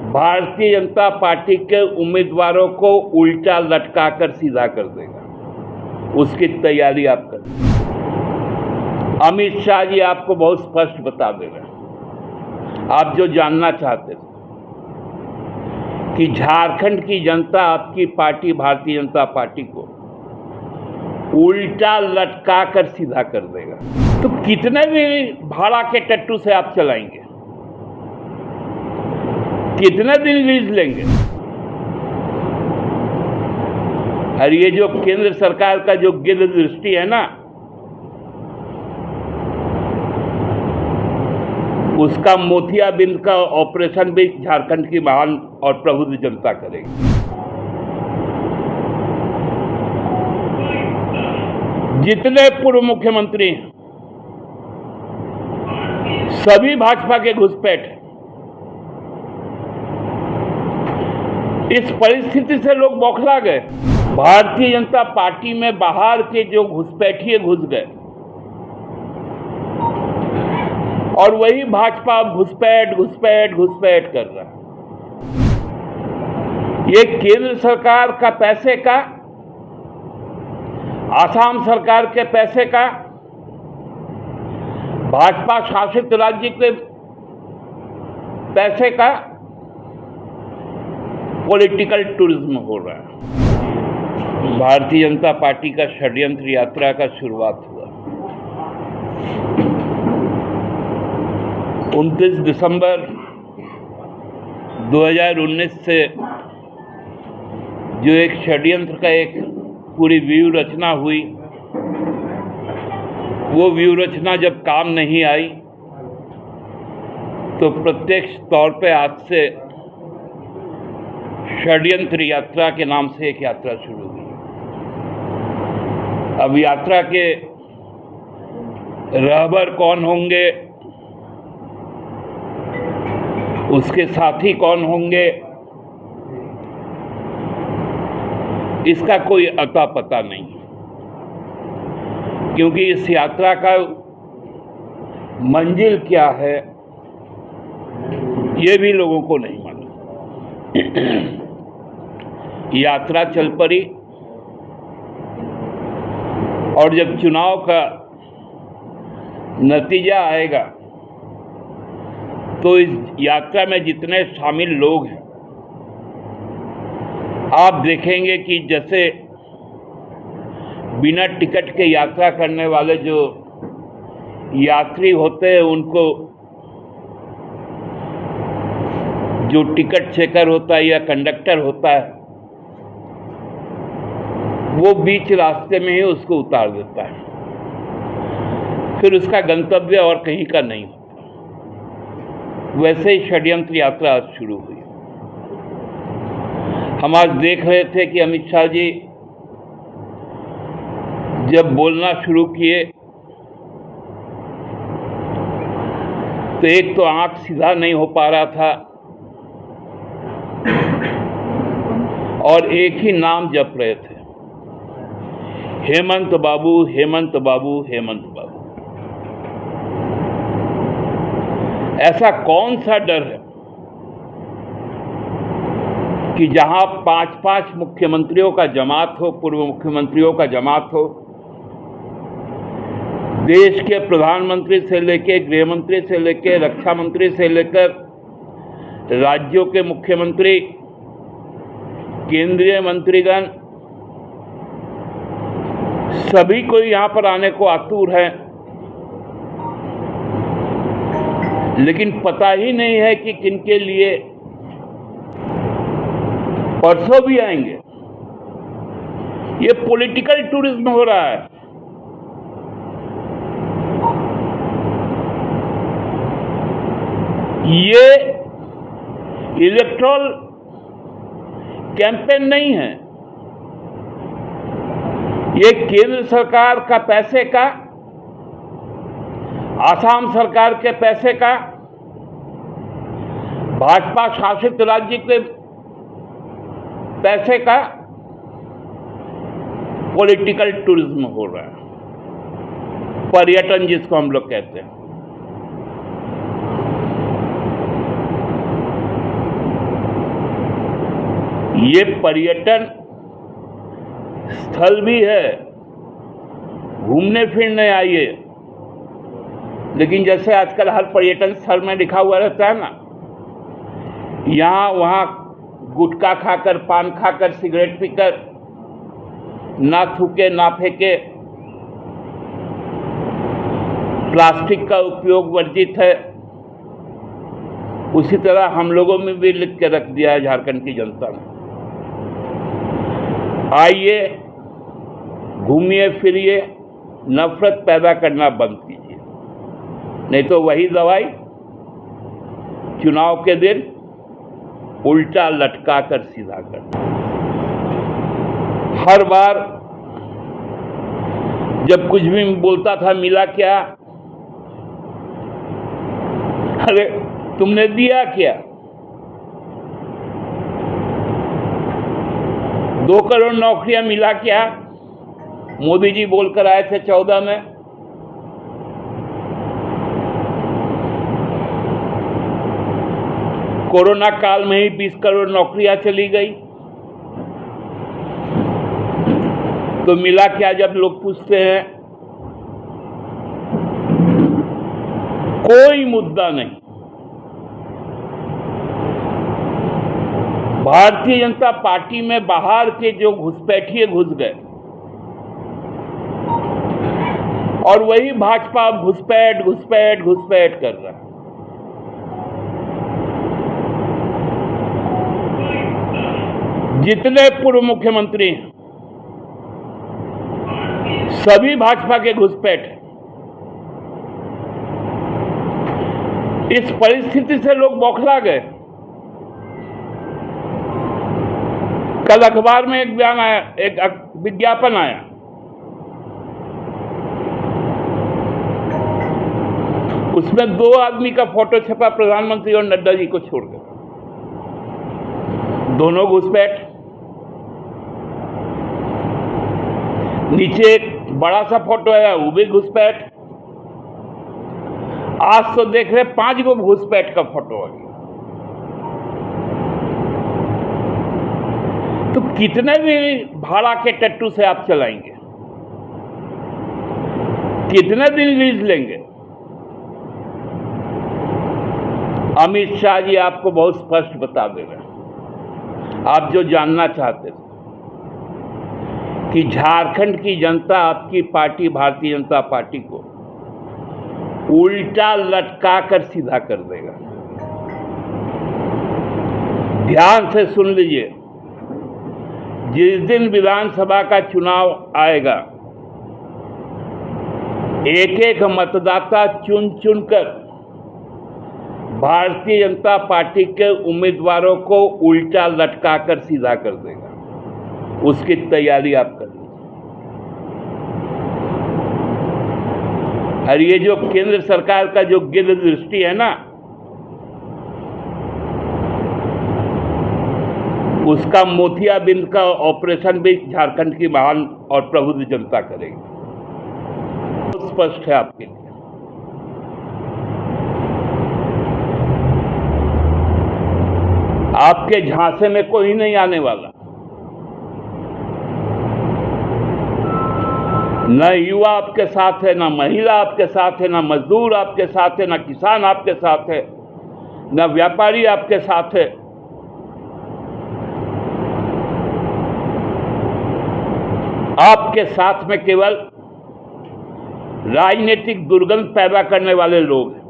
Bharatiya Janata party के उम्मीदवारों को उल्टा लटकाकर सीधा कर देगा। उसकी तैयारी आप करें। अमित शाह जी आपको बहुत स्पष्ट बता दे रहे हैं, आप जो जानना चाहते थे कि झारखंड की जनता आपकी पार्टी भारतीय जनता पार्टी को उल्टा लटका कर सीधा कर देगा। तो कितने भी भाड़ा के टट्टू से आप चलाएंगे, कितने दिन लीज लेंगे? और ये जो केंद्र सरकार का जो गिद्ध दृष्टि है ना, उसका मोतियाबिंद का ऑपरेशन भी झारखंड की महान और प्रबुद्ध जनता करेगी। जितने पूर्व मुख्यमंत्री हैं सभी भाजपा के घुसपैठ हैं। इस परिस्थिति से लोग बौखला गए। भारतीय जनता पार्टी में बाहर के जो घुसपैठिए घुस गए और वही भाजपा घुसपैठ कर रहा है। ये केंद्र सरकार का पैसे का, आसाम सरकार के पैसे का, भाजपा शासित राज्य के पैसे का पॉलिटिकल टूरिज्म हो रहा है। भारतीय जनता पार्टी का षड्यंत्र यात्रा का शुरुआत हुआ 29 दिसंबर 2019 से। जो एक षड्यंत्र का एक पूरी व्यूह रचना हुई, वो व्यूह रचना जब काम नहीं आई तो प्रत्यक्ष तौर पे आज से षड्यंत्र यात्रा के नाम से एक यात्रा शुरू हुई। अब यात्रा के रहबर कौन होंगे, उसके साथी कौन होंगे, इसका कोई अता पता नहीं, क्योंकि इस यात्रा का मंजिल क्या है ये भी लोगों को नहीं मालूम। यात्रा चल पड़ी और जब चुनाव का नतीजा आएगा तो इस यात्रा में जितने शामिल लोग हैं, आप देखेंगे कि जैसे बिना टिकट के यात्रा करने वाले जो यात्री होते हैं, उनको जो टिकट चेकर होता है या कंडक्टर होता है, वो बीच रास्ते में ही उसको उतार देता है, फिर उसका गंतव्य और कहीं का नहीं होता। वैसे ही षड्यंत्र यात्रा आज शुरू हुई। हम आज देख रहे थे कि अमित शाह जी जब बोलना शुरू किए तो एक तो आंख सीधा नहीं हो पा रहा था और एक ही नाम जप रहे थे, हेमंत बाबू, हेमंत बाबू, हेमंत बाबू। ऐसा कौन सा डर है कि जहां 5-5 मुख्यमंत्रियों का जमात हो, पूर्व मुख्यमंत्रियों का जमात हो, देश के प्रधानमंत्री से लेकर, गृह मंत्री से लेकर, रक्षा मंत्री से लेकर, राज्यों के मुख्यमंत्री, केंद्रीय मंत्रीगण, सभी कोई यहां पर आने को आतुर है, लेकिन पता ही नहीं है कि किनके लिए। परसों भी आएंगे। ये पॉलिटिकल टूरिज्म हो रहा है। ये इलेक्टोरल कैंपेन नहीं है, ये केंद्र सरकार का पैसे का, आसाम सरकार के पैसे का, भाजपा शासित राज्य के पैसे का पॉलिटिकल टूरिज्म हो रहा है, पर्यटन जिसको हम लोग कहते हैं। ये पर्यटन स्थल भी है, घूमने फिरने आइए। लेकिन जैसे आजकल हर पर्यटन स्थल में लिखा हुआ रहता है ना, यहाँ वहाँ गुटखा खाकर, पान खाकर, सिगरेट पीकर, ना थूके ना फेंके, प्लास्टिक का उपयोग वर्जित है, उसी तरह हम लोगों में भी लिख के रख दिया है झारखंड की जनता ने। आइए, घूमिए फिरिए, नफरत पैदा करना बंद कीजिए, नहीं तो वही दवाई चुनाव के दिन उल्टा लटका कर सीधा कर। हर बार जब कुछ भी बोलता था, मिला क्या? अरे तुमने दिया क्या? 2 करोड़ नौकरियां मिला क्या? मोदी जी बोलकर आए थे 14 में। कोरोना काल में ही 20 करोड़ नौकरियां चली गई। तो मिला क्या? जब लोग पूछते हैं, कोई मुद्दा नहीं। भारतीय जनता पार्टी में बाहर के जो घुसपैठिए घुस गए, और वही भाजपा अब घुसपैठ घुसपैठ घुसपैठ कर रहा है। जितने पूर्व मुख्यमंत्री हैं, सभी भाजपा के घुसपैठ हैं। इस परिस्थिति से लोग बौखला गए। कल अखबार में एक बयान आया, एक विज्ञापन आया, उसमें 2 आदमी का फोटो छपा, प्रधानमंत्री और नड्डा जी को छोड़कर। दोनों घुसपैठ। नीचे एक बड़ा सा फोटो है, वो भी घुसपैठ। आज तो देख रहे 5 गो घुसपैठ का फोटो आ गया। तो कितने भी भाड़ा के टट्टू से आप चलाएंगे? कितने दिन लीज लेंगे? अमित शाह जी आपको बहुत स्पष्ट बता दे रहे हैं। आप जो जानना चाहते थे कि झारखंड की जनता आपकी पार्टी भारतीय जनता पार्टी को उल्टा लटका कर सीधा कर देगा। ध्यान से सुन लीजिए, जिस दिन विधानसभा का चुनाव आएगा, एक एक मतदाता चुन चुनकर भारतीय जनता पार्टी के उम्मीदवारों को उल्टा लटका कर सीधा कर देगा। उसकी तैयारी आप कर लीजिए। और ये जो केंद्र सरकार का जो गिद्ध दृष्टि है ना, उसका मोतियाबिंद का ऑपरेशन भी झारखंड की महान और प्रबुद्ध जनता करेगी। बहुत स्पष्ट है आपके लिए। आपके झांसे में कोई नहीं आने वाला। न युवा आपके साथ है, न महिला आपके साथ है, न मजदूर आपके साथ है, न किसान आपके साथ है, न व्यापारी आपके साथ है। आपके साथ में केवल राजनीतिक दुर्गंध पैदा करने वाले लोग हैं।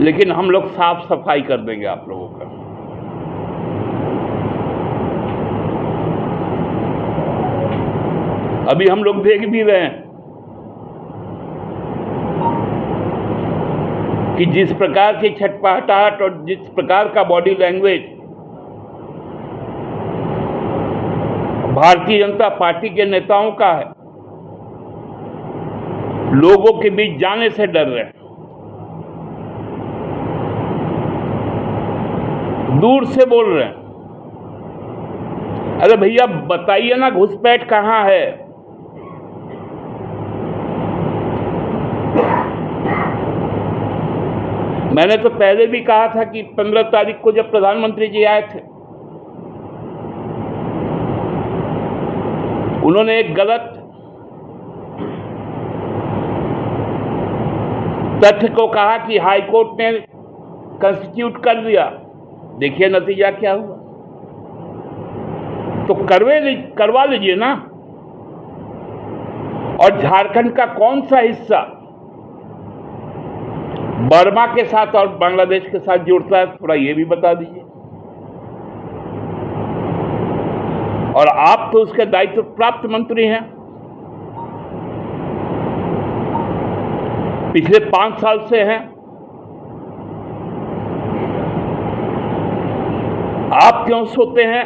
लेकिन हम लोग साफ सफाई कर देंगे आप लोगों का। अभी हम लोग देख भी रहे हैं कि जिस प्रकार की छटपटाहट और जिस प्रकार का body language Bharatiya Janata party के नेताओं का है, लोगों के बीच जाने से डर रहे हैं, दूर से बोल रहे हैं। अरे भैया बताइए ना, घुसपैठ कहां है? मैंने तो पहले भी कहा था कि 15 तारीख को जब प्रधानमंत्री जी आए थे, उन्होंने एक गलत तथ्य को कहा कि हाईकोर्ट ने कॉन्स्टिट्यूट कर दिया। देखिए नतीजा क्या हुआ। तो करवा लीजिए ना। और झारखंड का कौन सा हिस्सा बर्मा के साथ और बांग्लादेश के साथ जुड़ता है, थोड़ा ये भी बता दीजिए। और आप तो उसके दायित्व प्राप्त मंत्री हैं। पिछले 5 साल से हैं। आप क्यों सोते हैं?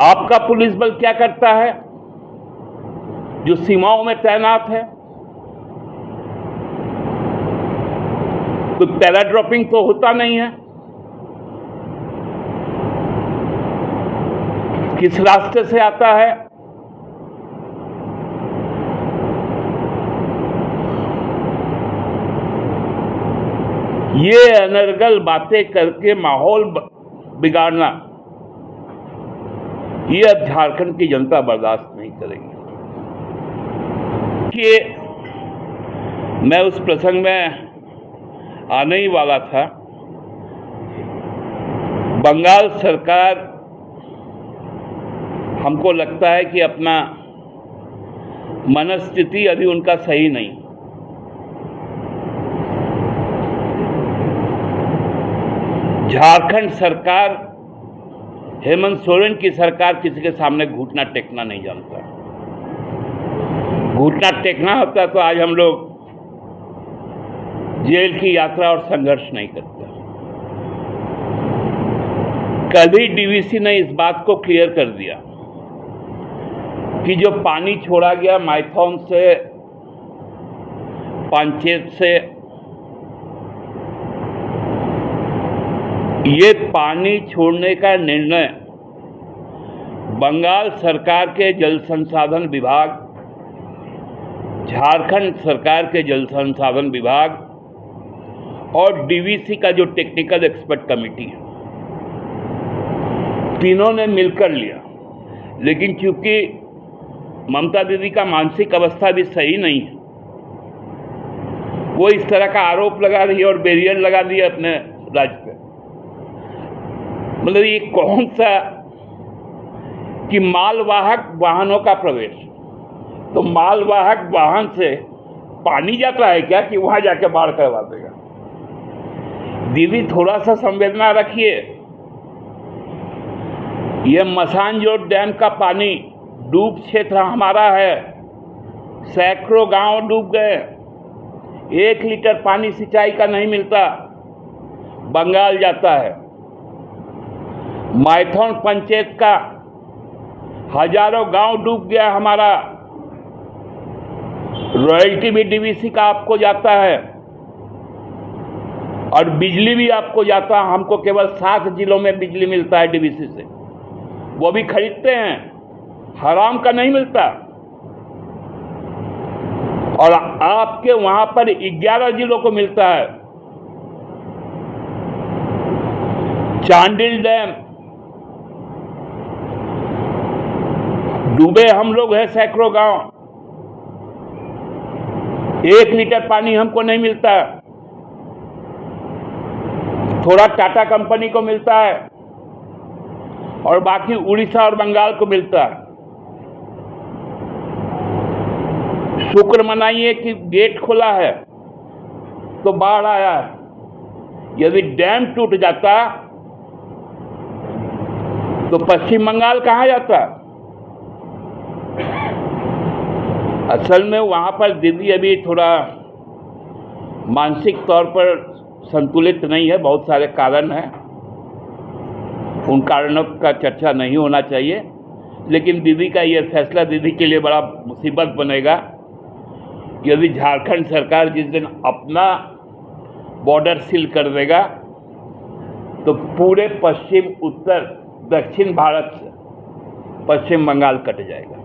आपका पुलिस बल क्या करता है जो सीमाओं में तैनात है? कोई पैराड्रॉपिंग तो होता नहीं है। किस रास्ते से आता है? ये अनर्गल बातें करके माहौल बिगाड़ना, ये अब झारखंड की जनता बर्दाश्त नहीं करेगी। कि मैं उस प्रसंग में आने ही वाला था। बंगाल सरकार, हमको लगता है कि अपना मनस्थिति अभी उनका सही नहीं। झारखंड सरकार, हेमंत सोरेन की सरकार किसी के सामने घुटना टेकना नहीं जानता। घुटना टेकना होता तो आज हम लोग जेल की यात्रा और संघर्ष नहीं करते। कल ही डीवीसी ने इस बात को क्लियर कर दिया कि जो पानी छोड़ा गया माइथॉन से, पांचेत से, ये पानी छोड़ने का निर्णय बंगाल सरकार के जल संसाधन विभाग, झारखंड सरकार के जल संसाधन विभाग और डीवीसी का जो टेक्निकल एक्सपर्ट कमेटी है, तीनों ने मिलकर लिया। लेकिन क्योंकि ममता दीदी का मानसिक अवस्था भी सही नहीं है, वो इस तरह का आरोप लगा रही है और बैरियर लगा दिया अपने राज्य पे। मतलब ये कौन सा कि मालवाहक वाहनों का प्रवेश, तो मालवाहक वाहन से पानी जाता है क्या कि वहां जाके बाढ़ करवा देगा? दीदी थोड़ा सा संवेदना रखिए। यह मसानजोट डैम का पानी डूब क्षेत्र हमारा है। सैकड़ों गांव डूब गए। 1 लीटर पानी सिंचाई का नहीं मिलता, बंगाल जाता है। माइथॉन पंचायत का हजारों गांव डूब गया हमारा। रॉयल्टी भी डीवीसी का आपको जाता है और बिजली भी आपको जाता है। हमको केवल 7 जिलों में बिजली मिलता है डीवीसी से, वो भी खरीदते हैं, हराम का नहीं मिलता। और आपके वहां पर 11 जिलों को मिलता है। चांडिल डैम डूबे हम लोग हैं, सैकड़ों गांव। 1 लीटर पानी हमको नहीं मिलता। थोड़ा टाटा कंपनी को मिलता है और बाकी उड़ीसा और बंगाल को मिलता है। शुक्र मनाइए कि गेट खुला है तो बाढ़ आया है। यदि डैम टूट जाता तो पश्चिम बंगाल कहाँ जाता? असल में वहाँ पर दीदी अभी थोड़ा मानसिक तौर पर संतुलित नहीं है। बहुत सारे कारण हैं, उन कारणों का चर्चा नहीं होना चाहिए। लेकिन दीदी का ये फैसला दीदी के लिए बड़ा मुसीबत बनेगा यदि झारखंड सरकार जिस दिन अपना बॉर्डर सील कर देगा तो पूरे पश्चिम, उत्तर, दक्षिण भारत से पश्चिम बंगाल कट जाएगा।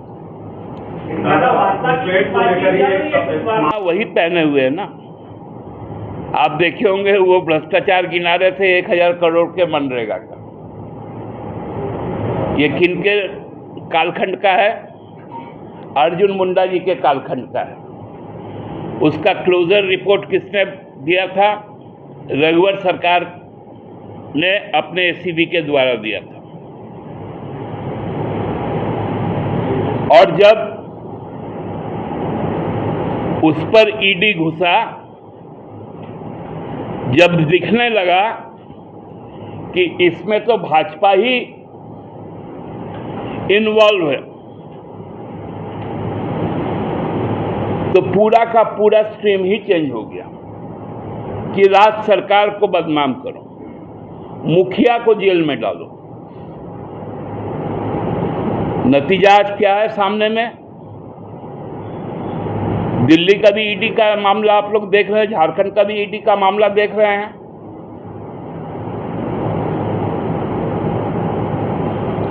हाँ, वही पहने हुए है ना। आप देखे होंगे वो भ्रष्टाचार गिना रहे थे 1000 करोड़ के मनरेगा का। ये किनके कालखंड का है? अर्जुन मुंडा जी के कालखंड का है। उसका क्लोजर रिपोर्ट किसने दिया था? रघुवर सरकार ने अपने एसीबी के द्वारा दिया था। और जब उस पर ईडी घुसा, जब दिखने लगा कि इसमें तो भाजपा ही इन्वॉल्व है, तो पूरा का पूरा स्ट्रीम ही चेंज हो गया कि राज्य सरकार को बदनाम करो, मुखिया को जेल में डालो। नतीजा आज क्या है सामने में? दिल्ली का भी ईडी का मामला आप लोग देख रहे हैं, झारखंड का भी ईडी का मामला देख रहे हैं।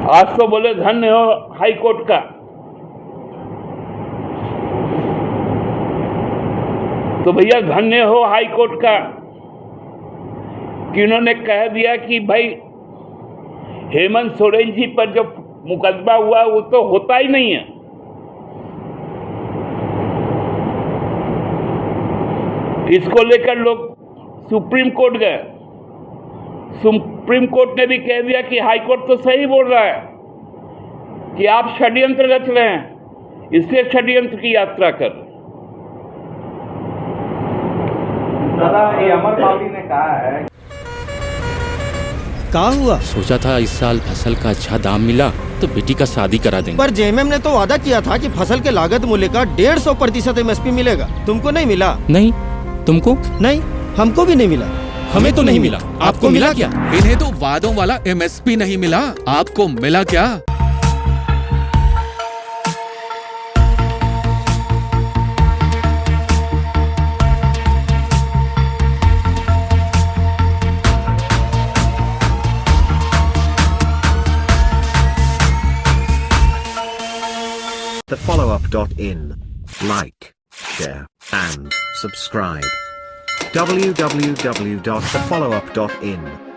आज तो बोले धन्य हो हाई कोर्ट का। तो भैया धन्य हो हाई कोर्ट का कि उन्होंने कह दिया कि भाई हेमंत सोरेन जी पर जो मुकदमा हुआ वो तो होता ही नहीं है। इसको लेकर लोग सुप्रीम कोर्ट गए। सुप्रीम कोर्ट ने भी कह दिया कि हाई कोर्ट तो सही बोल रहा है कि आप षड्यंत्र रच रहे हैं, इसलिए षड्यंत्र की यात्रा कर रहे हैं। दादा, ये अमर पाली ने कहा है कहा हुआ सोचा था इस साल फसल का अच्छा दाम मिला तो बेटी का शादी करा देंगे। पर जेएमएम ने तो वादा किया था कि फसल के लागत मूल्य का 150% एमएसपी मिलेगा। तुमको नहीं मिला? नहीं। तुमको? नहीं, हमको भी नहीं मिला। हमें तो नहीं मिला। आपको मिला क्या? इन्हें तो वादों वाला एमएसपी नहीं मिला, आपको मिला क्या? thefollowup.in. Like, share, and subscribe. www.thefollowup.in